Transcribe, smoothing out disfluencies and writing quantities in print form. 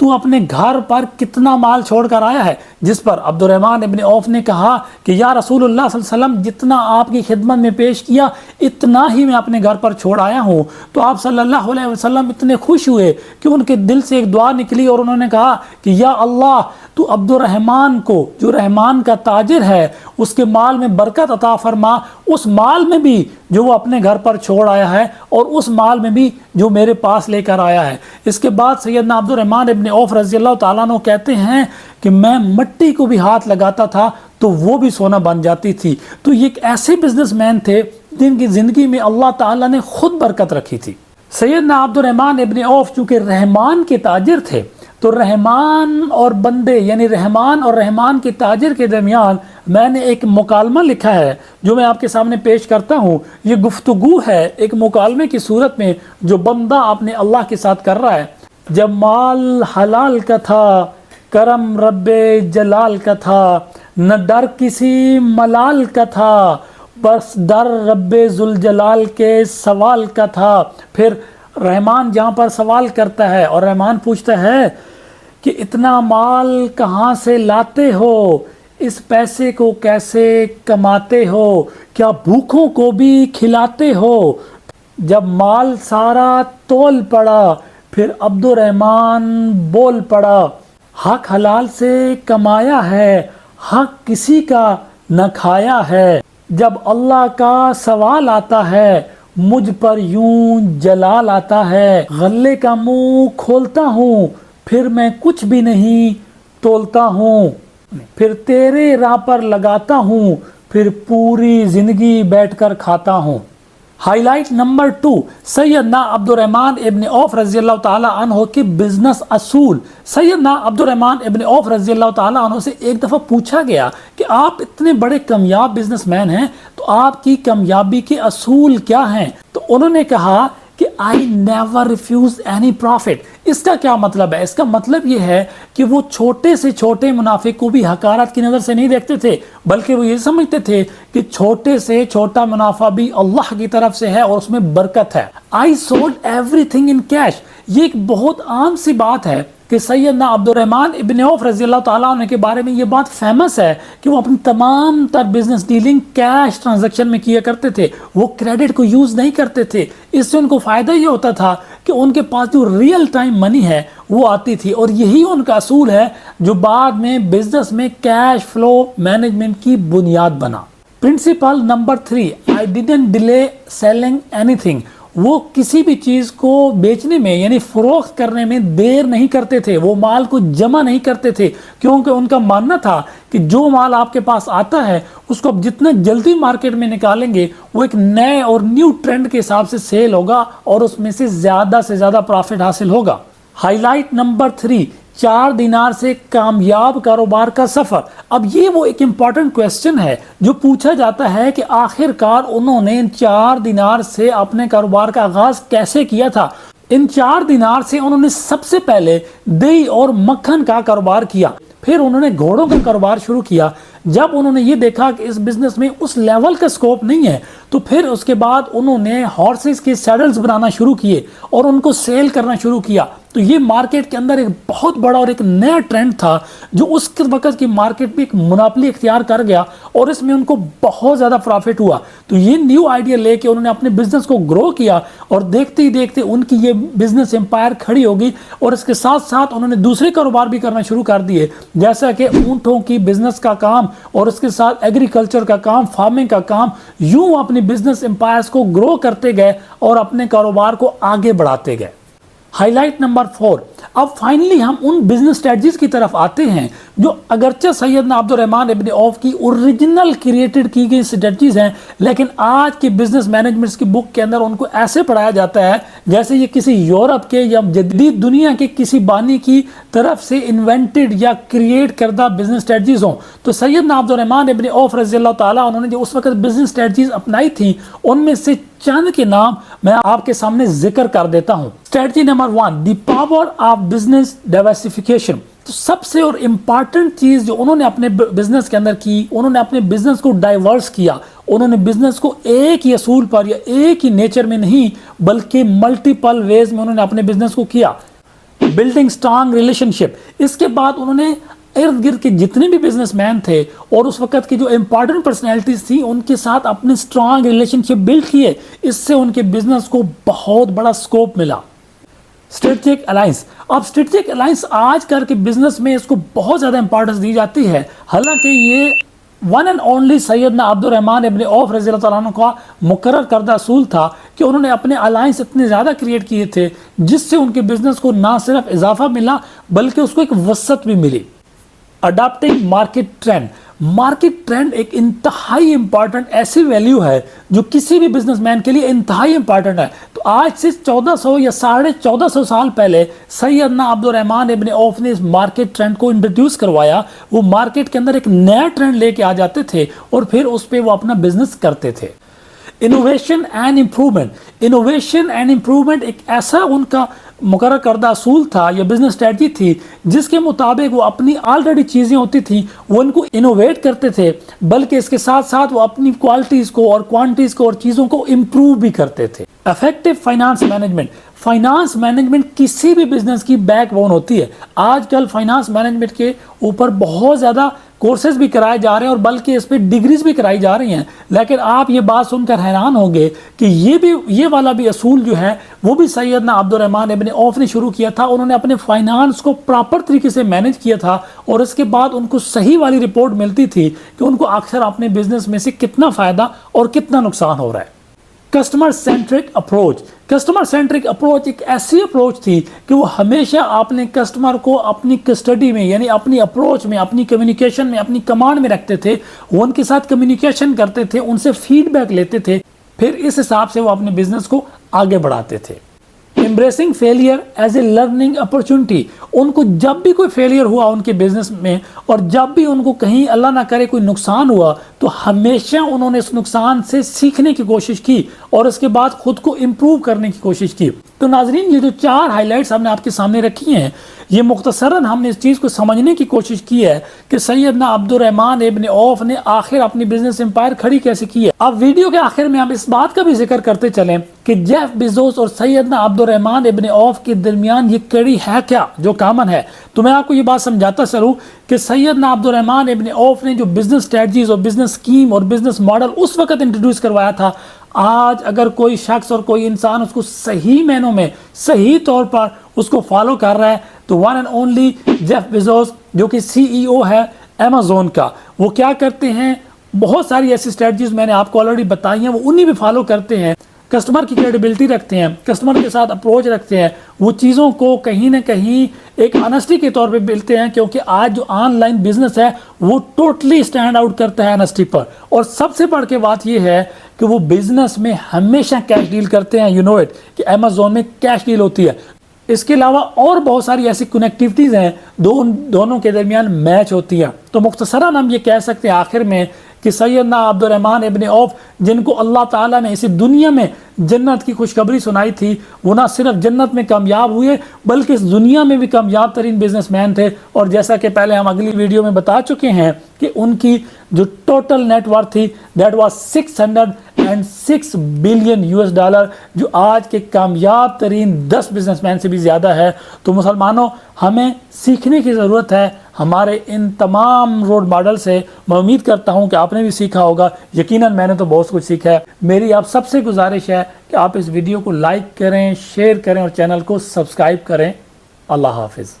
تو اپنے گھر پر کتنا مال چھوڑ کر آیا ہے؟ جس پر عبد الرحمن ابن عوف نے کہا کہ یا رسول اللہ صلی اللہ علیہ وسلم جتنا آپ کی خدمت میں پیش کیا اتنا ہی میں اپنے گھر پر چھوڑ آیا ہوں۔ تو آپ صلی اللہ علیہ وسلم اتنے خوش ہوئے کہ ان کے دل سے ایک دعا نکلی اور انہوں نے کہا کہ یا اللہ تو عبد الرحمن کو جو رحمان کا تاجر ہے اس کے مال میں برکت عطا فرما، اس مال میں بھی جو وہ اپنے گھر پر چھوڑ آیا ہے اور اس مال میں بھی جو میرے پاس لے کر آیا ہے۔ اس کے بعد سیدنا عبد الرحمن ابن عوف رضی اللہ تعالیٰ عنہ کہتے ہیں کہ میں مٹی کو بھی ہاتھ لگاتا تھا تو وہ بھی سونا بن جاتی تھی۔ تو یہ ایک ایسے بزنس مین تھے جن کی زندگی میں اللہ تعالیٰ نے خود برکت رکھی تھی۔ سیدنا عبد الرحمن ابن عوف چونکہ رحمان کے تاجر تھے تو رحمان اور بندے یعنی رحمان اور رحمان کے تاجر کے درمیان میں نے ایک مکالمہ لکھا ہے جو میں آپ کے سامنے پیش کرتا ہوں۔ یہ گفتگو ہے ایک مکالمے کی صورت میں جو بندہ اپنے اللہ کے ساتھ کر رہا ہے۔ جب مال حلال کا تھا کرم رب جلال کا تھا، نہ ڈر کسی ملال کا تھا، بس در رب ذوالجلال کے سوال کا تھا۔ پھر رحمان جہاں پر سوال کرتا ہے اور رحمان پوچھتا ہے کہ اتنا مال کہاں سے لاتے ہو، اس پیسے کو کیسے کماتے ہو، کیا بھوکوں کو بھی کھلاتے ہو؟ جب مال سارا تول پڑا پھر عبد الرحمن بول پڑا، حق حلال سے کمایا ہے، حق کسی کا نہ کھایا ہے۔ جب اللہ کا سوال آتا ہے مجھ پر یوں جلال آتا ہے، غلے کا منہ کھولتا ہوں پھر میں کچھ بھی نہیں تولتا ہوں، پھر تیرے راہ پر لگاتا ہوں، پھر پوری زندگی بیٹھ کر کھاتا ہوں۔ ہائی لائٹ نمبر 2، سیدنا عبد الرحمن ابن عوف رضی اللہ تعالیٰ عنہ کے بزنس اصول۔ سیدنا عبد الرحمن ابن عوف رضی اللہ تعالیٰ عنہ سے ایک دفعہ پوچھا گیا کہ آپ اتنے بڑے کامیاب بزنس مین ہیں تو آپ کی کامیابی کے اصول کیا ہیں؟ تو انہوں نے کہا کہ I never refuse any profit۔ اس کا کیا مطلب ہے؟ اس کا مطلب یہ ہے کہ وہ چھوٹے سے چھوٹے منافع کو بھی حقارت کی نظر سے نہیں دیکھتے تھے، بلکہ وہ یہ سمجھتے تھے کہ چھوٹے سے چھوٹا منافع بھی اللہ کی طرف سے ہے اور اس میں برکت ہے۔ I sold everything in cash۔ یہ ایک بہت عام سی بات ہے کہ سیدنا عبد الرحمن ابن عوف رضی اللہ تعالیٰ عنہ کے بارے میں یہ بات فیمس ہے کہ وہ اپنی تمام تر بزنس ڈیلنگ کیش ٹرانزیکشن میں کیا کرتے تھے، وہ کریڈٹ کو یوز نہیں کرتے تھے۔ اس سے ان کو فائدہ یہ ہوتا تھا کہ ان کے پاس جو ریئل ٹائم منی ہے وہ آتی تھی، اور یہی ان کا اصول ہے جو بعد میں بزنس میں کیش فلو مینجمنٹ کی بنیاد بنا۔ Principle number 3، I didn't delay selling anything۔ وہ کسی بھی چیز کو بیچنے میں یعنی فروخت کرنے میں دیر نہیں کرتے تھے، وہ مال کو جمع نہیں کرتے تھے، کیونکہ ان کا ماننا تھا کہ جو مال آپ کے پاس آتا ہے اس کو آپ جتنا جلدی مارکیٹ میں نکالیں گے وہ ایک نئے اور نیو ٹرینڈ کے حساب سے سیل ہوگا اور اس میں سے زیادہ پروفٹ حاصل ہوگا۔ ہائی لائٹ نمبر 3، 4 دینار سے کامیاب کاروبار کا سفر۔ اب یہ وہ ایک امپورٹنٹ کویسچن ہے جو پوچھا جاتا ہے کہ آخر کار انہوں نے ان 4 دینار سے اپنے کاروبار کا آغاز کیسے کیا تھا۔ ان 4 دینار سے انہوں نے سب سے پہلے دہی اور مکھن کا کاروبار کیا، پھر انہوں نے گھوڑوں کا کاروبار شروع کیا۔ جب انہوں نے یہ دیکھا کہ اس بزنس میں اس لیول کا سکوپ نہیں ہے تو پھر اس کے بعد انہوں نے ہارسز کے سیڈلز بنانا شروع کیے اور ان کو سیل کرنا شروع کیا۔ تو یہ مارکیٹ کے اندر ایک بہت بڑا اور ایک نیا ٹرینڈ تھا جو اس وقت کی مارکیٹ میں ایک مناپلی اختیار کر گیا اور اس میں ان کو بہت زیادہ پروفٹ ہوا۔ تو یہ نیو آئیڈیا لے کے انہوں نے اپنے بزنس کو گرو کیا اور دیکھتے ہی دیکھتے ان کی یہ بزنس امپائر کھڑی ہوگی، اور اس کے ساتھ ساتھ انہوں نے دوسرے کاروبار بھی کرنا شروع کر دیے، جیسا کہ اونٹوں کی بزنس کا کام اور اس کے ساتھ ایگریکلچر کا کام، فارمنگ کا کام۔ یوں اپنی بزنس امپائرز کو گرو کرتے گئے اور اپنے کاروبار کو آگے بڑھاتے گئے۔ ہائی لائٹ نمبر 4، اب فائنلی ہم ان بزنس اسٹریٹجیز کی طرف آتے ہیں جو اگرچہ سیدنا عبد الرحمن ابن عوف کی اوریجنل کریٹڈ کی گئی اسٹریٹجیز ہیں، لیکن آج کے بزنس مینجمنٹس کی بک کے اندر ان کو ایسے پڑھایا جاتا ہے جیسے یہ کسی یورپ کے یا جدید دنیا کے کسی بانی کی طرف سے انوینٹڈ یا کریٹ کردہ بزنس اسٹریٹجیز ہوں۔ تو سیدنا عبد الرحمن ابن عوف رضی اللہ تعالیٰ انہوں نے جو اس وقت بزنس اسٹریٹجیز اپنائی تھیں ان میں سے چند کے نام میں آپ کے سامنے ذکر کر دیتا ہوں۔ Strategy number 1، the power of business diversification. تو سب سے اور امپارٹنٹ چیز جو انہوں نے اپنے بزنس کے اندر کی، انہوں نے اپنے بزنس کو ڈائیورس کیا۔ انہوں نے بزنس کو ایک ہی اصول پر یا ایک ہی نیچر میں نہیں بلکہ ملٹیپل ویز میں انہوں نے اپنے بزنس کو کیا۔ Building strong relationship. اس کے بعد انہوں نے ارد گرد کے جتنے بھی بزنس مین تھے اور اس وقت کی جو امپورٹنٹ پرسنالٹیز تھیں ان کے ساتھ اپنے اسٹرانگ ریلیشنشپ بلڈ کیے، اس سے ان کے بزنس کو بہت بڑا سکوپ ملا۔ اسٹریٹجک الائنس، اب اسٹریٹجک الائنس آج کل کے بزنس میں اس کو بہت زیادہ امپورٹنس دی جاتی ہے، حالانکہ یہ ون اینڈ اونلی سیدنا عبد الرحمن ابن عوف رضی اللہ تعالیٰ عنہ کا مقرر کردہ اصول تھا کہ انہوں نے اپنے الائنس اتنے زیادہ کریٹ کیے تھے جس سے ان کے بزنس کو نہ صرف اضافہ ملا بلکہ اس کو ایک وسعت بھی ملی۔ Adapting market trend, market trend ایک انتہائی امپارٹنٹ ایسی ویلیو ہے جو کسی بھی بزنس مین کے لیے انتہائی امپارٹنٹ ہے۔ تو آج سے 1400 یا 1450 سال پہلے سیدنا عبد الرحمن ابن عوف نے اس مارکیٹ ٹرینڈ کو انٹروڈیوس کروایا۔ وہ مارکیٹ کے اندر ایک نیا ٹرینڈ لے کے آ جاتے تھے اور پھر اس پہ وہ اپنا بزنس کرتے تھے۔ Innovation and improvement, innovation and improvement ایک ایسا ان کا مقرر کردہ اصول تھا یا بزنس اسٹریٹجی تھی جس کے مطابق وہ اپنی آلریڈی چیزیں ہوتی تھیں وہ ان کو انوویٹ کرتے تھے، بلکہ اس کے ساتھ ساتھ وہ اپنی کوالٹیز کو اور کوانٹیز کو اور چیزوں کو امپروو بھی کرتے تھے۔ Effective finance management, finance management کسی بھی بزنس کی بیک بون ہوتی ہے۔ آج کل فائنانس مینجمنٹ کے اوپر بہت زیادہ کورسز بھی کرائے جا رہے ہیں اور بلکہ اس پہ ڈگریز بھی کرائی جا رہی ہیں، لیکن آپ یہ بات سن کر حیران ہوں گے کہ یہ والا بھی اصول جو ہے وہ بھی سیدنا عبد الرحمن ابن عوف نے شروع کیا تھا۔ انہوں نے اپنے فائنانس کو پراپر طریقے سے مینج کیا تھا اور اس کے بعد ان کو صحیح والی رپورٹ ملتی تھی کہ ان کو اکثر اپنے بزنس میں سے کتنا فائدہ اور کتنا نقصان ہو رہا ہے۔ Customer centric approach, customer centric approach ایک ایسی اپروچ تھی کہ وہ ہمیشہ اپنے کسٹمر کو اپنی کسٹڈی میں یعنی اپنی اپروچ میں، اپنی کمیونیکیشن میں، اپنی کمانڈ میں رکھتے تھے۔ وہ ان کے ساتھ کمیونیکیشن کرتے تھے، ان سے فیڈ بیک لیتے تھے، پھر اس حساب سے وہ اپنے بزنس کو آگے بڑھاتے تھے۔ embracing failure as a learning opportunity، ان کو جب بھی کوئی فیلئر ہوا ان کے بزنس میں اور جب بھی ان کو کہیں اللہ نہ کرے کوئی نقصان ہوا تو ہمیشہ انہوں نے اس نقصان سے سیکھنے کی کوشش کی اور اس کے بعد خود کو امپروو کرنے کی کوشش کی۔ تو ناظرین، یہ جو 4 ہائی لائٹس ہم نے آپ کے سامنے رکھی ہیں، یہ مختصراً ہم نے اس چیز کو سمجھنے کی کوشش کی ہے کہ سیدنا عبد الرحمن ابن عوف نے آخر اپنی بزنس امپائر کھڑی کیسے کی ہے۔ اب ویڈیو کے آخر میں ہم اس بات کا بھی ذکر کرتے چلیں کہ جیف بیزوس اور سیدنا عبد الرحمن ابن عوف کے درمیان یہ کڑی ہے کیا جو کامن ہے۔ تو میں آپ کو یہ بات سمجھاتا چلوں کہ سیدنا عبد الرحمن ابن عوف نے جو بزنس اسٹریٹجیز اور بزنس اسکیم اور بزنس ماڈل اس وقت انٹروڈیوس کروایا تھا، آج اگر کوئی شخص اور کوئی انسان اس کو صحیح معنوں میں صحیح طور پر اس کو فالو کر رہا ہے تو one and only Jeff Bezos جو کہ CEO ہے Amazon کا، وہ کیا کرتے ہیں، بہت ساری ایسی اسٹریٹجیز میں نے آپ کو آلریڈی بتائی ہیں، وہ انہی بھی فالو کرتے ہیں۔ کسٹمر کی کریڈیبلٹی رکھتے ہیں، کسٹمر کے ساتھ اپروچ رکھتے ہیں، وہ چیزوں کو کہیں نہ کہیں ایک آنیسٹی کے طور پہ ملتے ہیں، کیونکہ آج جو آن لائن بزنس ہے وہ ٹوٹلی اسٹینڈ آؤٹ کرتا ہے آنیسٹی پر۔ اور سب سے بڑھ کے بات یہ ہے کہ وہ بزنس میں ہمیشہ کیش ڈیل کرتے ہیں۔ یو نو اٹ کہ Amazon میں کیش ڈیل ہوتی ہے۔ اس کے علاوہ اور بہت ساری ایسی کنیکٹیوٹیز ہیں دونوں کے درمیان میچ ہوتی ہیں۔ تو مختصراً ہم یہ کہہ سکتے ہیں آخر میں کہ سیدنا عبد الرحمن ابن عوف جن کو اللہ تعالیٰ نے اسی دنیا میں جنت کی خوشخبری سنائی تھی، وہ نہ صرف جنت میں کامیاب ہوئے بلکہ اس دنیا میں بھی کامیاب ترین بزنس مین تھے۔ اور جیسا کہ پہلے ہم اگلی ویڈیو میں بتا چکے ہیں کہ ان کی جو ٹوٹل نیٹ ورتھ تھی دیٹ واز 606 بلین $، جو آج کے کامیاب ترین 10 بزنس مین سے بھی زیادہ ہے۔ تو مسلمانوں، ہمیں سیکھنے کی ضرورت ہے ہمارے ان تمام رول ماڈل سے۔ میں امید کرتا ہوں کہ آپ نے بھی سیکھا ہوگا، یقیناً میں نے تو بہت کچھ سیکھا ہے۔ میری آپ سب سے گزارش ہے کہ آپ اس ویڈیو کو لائک کریں، شیئر کریں اور چینل کو سبسکرائب کریں۔ اللہ حافظ۔